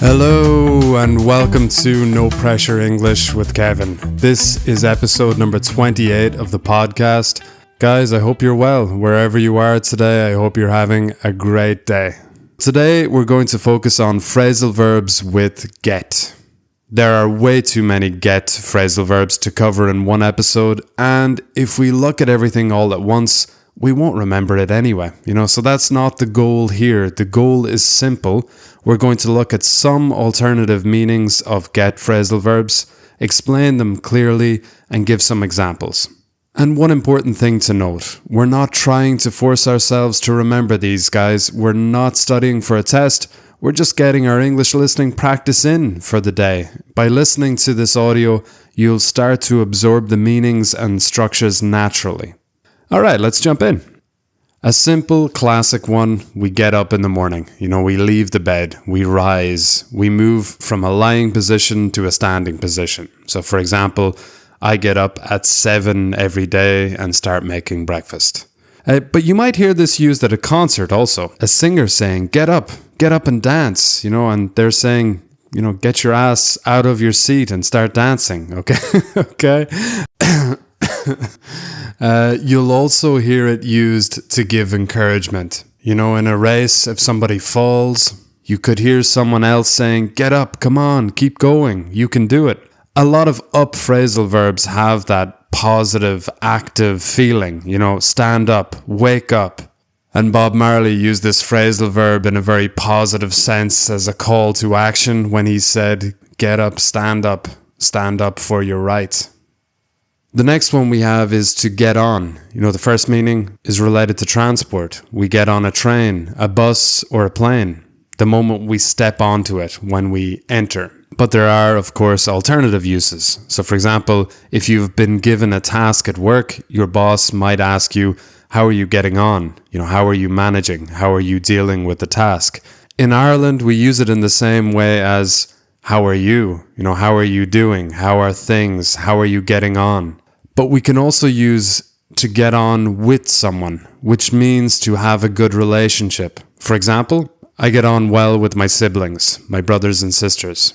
Hello and welcome to No Pressure English with Kevin. This is episode number 28 of the podcast. Guys, I hope you're well. Wherever you are today, I hope you're having a great day. Today, we're going to focus on phrasal verbs with get. There are way too many get phrasal verbs to cover in one episode, and if we look at everything all at once, we won't remember it anyway. So that's not the goal here. The goal is simple. We're going to look at some alternative meanings of get phrasal verbs, explain them clearly, and give some examples. And one important thing to note, we're not trying to force ourselves to remember these, guys. We're not studying for a test. We're just getting our English listening practice in for the day. By listening to this audio, you'll start to absorb the meanings and structures naturally. Alright, let's jump in. A simple classic one, we get up in the morning. We leave the bed, we rise, we move from a lying position to a standing position. So for example, I get up at 7 every day and start making breakfast. But you might hear this used at a concert also. A singer saying, get up and dance, and they're saying, get your ass out of your seat and start dancing, okay? Okay? You'll also hear it used to give encouragement. In a race, if somebody falls, you could hear someone else saying, get up, come on, keep going, you can do it. A lot of up phrasal verbs have that positive, active feeling, stand up, wake up. And Bob Marley used this phrasal verb in a very positive sense as a call to action when he said, get up, stand up for your right. The next one we have is to get on. The first meaning is related to transport. We get on a train, a bus, or a plane the moment we step onto it, when we enter. But there are, of course, alternative uses. So for example, if you've been given a task at work, your boss might ask you, how are you getting on? How are you managing? How are you dealing with the task? In Ireland, we use it in the same way as, how are you? How are you doing? How are things? How are you getting on? But we can also use to get on with someone, which means to have a good relationship. For example, I get on well with my siblings, my brothers and sisters.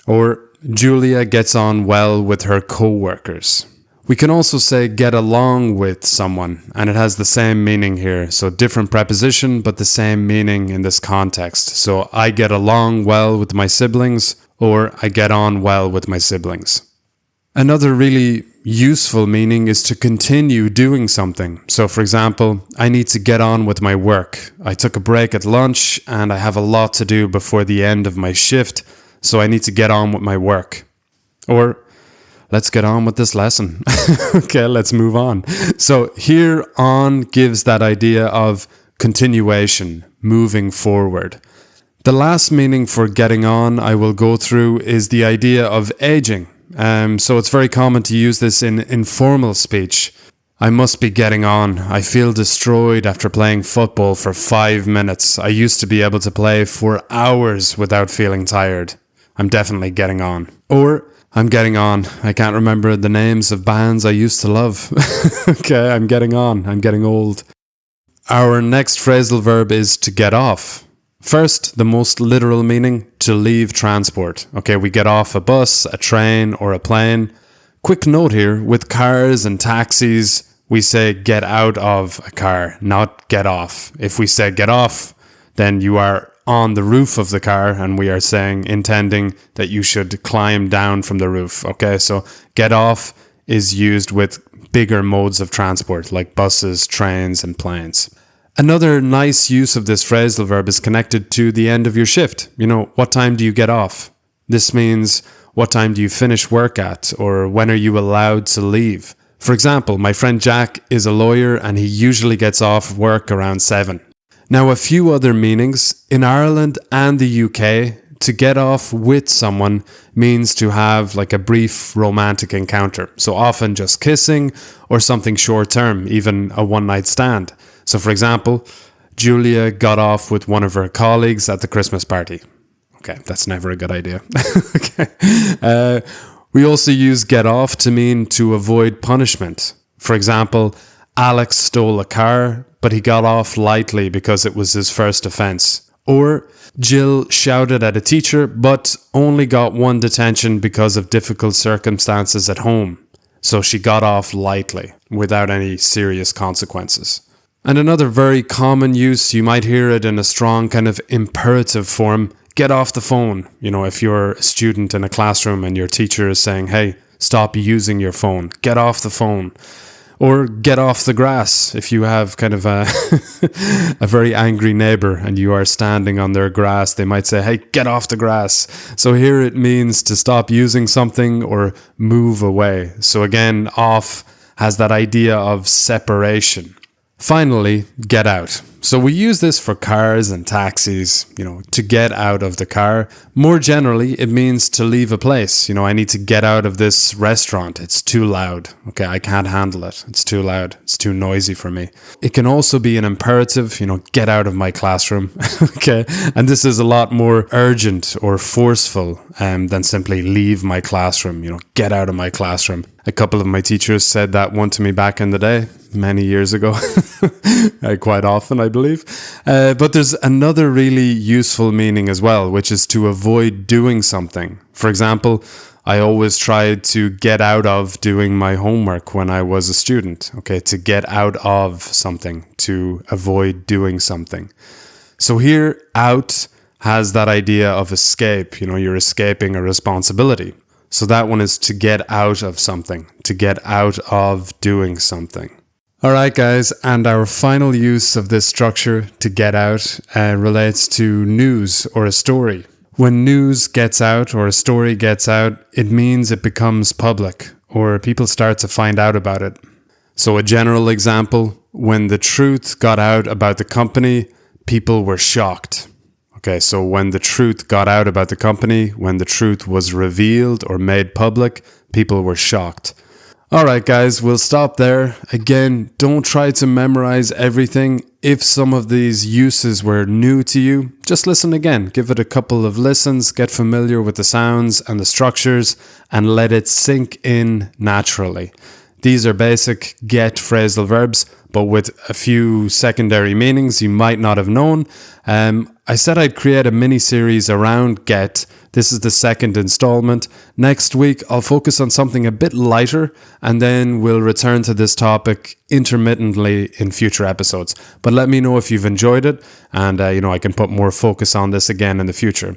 Or Julia gets on well with her co-workers. We can also say get along with someone, and it has the same meaning here. So different preposition, but the same meaning in this context. So I get along well with my siblings, or I get on well with my siblings. Another really useful meaning is to continue doing something. So for example, I need to get on with my work. I took a break at lunch and I have a lot to do before the end of my shift, so I need to get on with my work. Or, let's get on with this lesson. Okay, let's move on. So here on gives that idea of continuation, moving forward. The last meaning for getting on I will go through is the idea of aging. So it's very common to use this in informal speech. I must be getting on. I feel destroyed after playing football for 5 minutes. I used to be able to play for hours without feeling tired. I'm definitely getting on. Or, I'm getting on. I can't remember the names of bands I used to love. Okay, I'm getting on. I'm getting old. Our next phrasal verb is to get off. First, the most literal meaning, to leave transport. Okay, we get off a bus, a train, or a plane. Quick note here, with cars and taxis, we say get out of a car, not get off. If we say get off, then you are on the roof of the car and we are intending that you should climb down from the roof. Okay, so get off is used with bigger modes of transport like buses, trains, and planes. Another nice use of this phrasal verb is connected to the end of your shift. What time do you get off? This means, what time do you finish work at? Or when are you allowed to leave? For example, my friend Jack is a lawyer and he usually gets off work around 7. Now, a few other meanings. In Ireland and the UK, to get off with someone means to have like a brief romantic encounter. So often just kissing or something short term, even a one-night stand. So for example, Julia got off with one of her colleagues at the Christmas party. Okay, that's never a good idea. Okay. We also use get off to mean to avoid punishment. For example, Alex stole a car, but he got off lightly because it was his first offense. Or Jill shouted at a teacher but only got one detention because of difficult circumstances at home. So she got off lightly, without any serious consequences. And another very common use, you might hear it in a strong kind of imperative form, get off the phone. You know, if you're a student in a classroom and your teacher is saying, hey, stop using your phone, get off the phone. Or get off the grass if you have kind of a very angry neighbor and you are standing on their grass. They might say, hey, get off the grass. So here it means to stop using something or move away. So again, off has that idea of separation. Finally, get out. So we use this for cars and taxis, to get out of the car. More generally, it means to leave a place. I need to get out of this restaurant. It's too loud. Okay, I can't handle it. It's too loud. It's too noisy for me. It can also be an imperative, get out of my classroom. Okay, and this is a lot more urgent or forceful than simply leave my classroom, get out of my classroom. A couple of my teachers said that one to me back in the day, many years ago, quite often, I believe. But there's another really useful meaning as well, which is to avoid doing something. For example, I always tried to get out of doing my homework when I was a student, okay, to get out of something, to avoid doing something. So here, out has that idea of escape, you're escaping a responsibility. So that one is to get out of something, to get out of doing something. All right, guys, and our final use of this structure, to get out, relates to news or a story. When news gets out or a story gets out, it means it becomes public or people start to find out about it. So a general example, when the truth got out about the company, people were shocked. Okay, so when the truth got out about the company, when the truth was revealed or made public, people were shocked. All right, guys, we'll stop there. Again, don't try to memorize everything. If some of these uses were new to you, just listen again. Give it a couple of listens, get familiar with the sounds and the structures, and let it sink in naturally. These are basic get phrasal verbs, but with a few secondary meanings you might not have known. I said I'd create a mini-series around get. This is the second installment. Next week, I'll focus on something a bit lighter, and then we'll return to this topic intermittently in future episodes. But let me know if you've enjoyed it, and I can put more focus on this again in the future.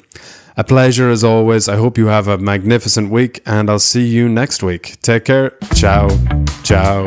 A pleasure as always. I hope you have a magnificent week, and I'll see you next week. Take care. Ciao. Ciao.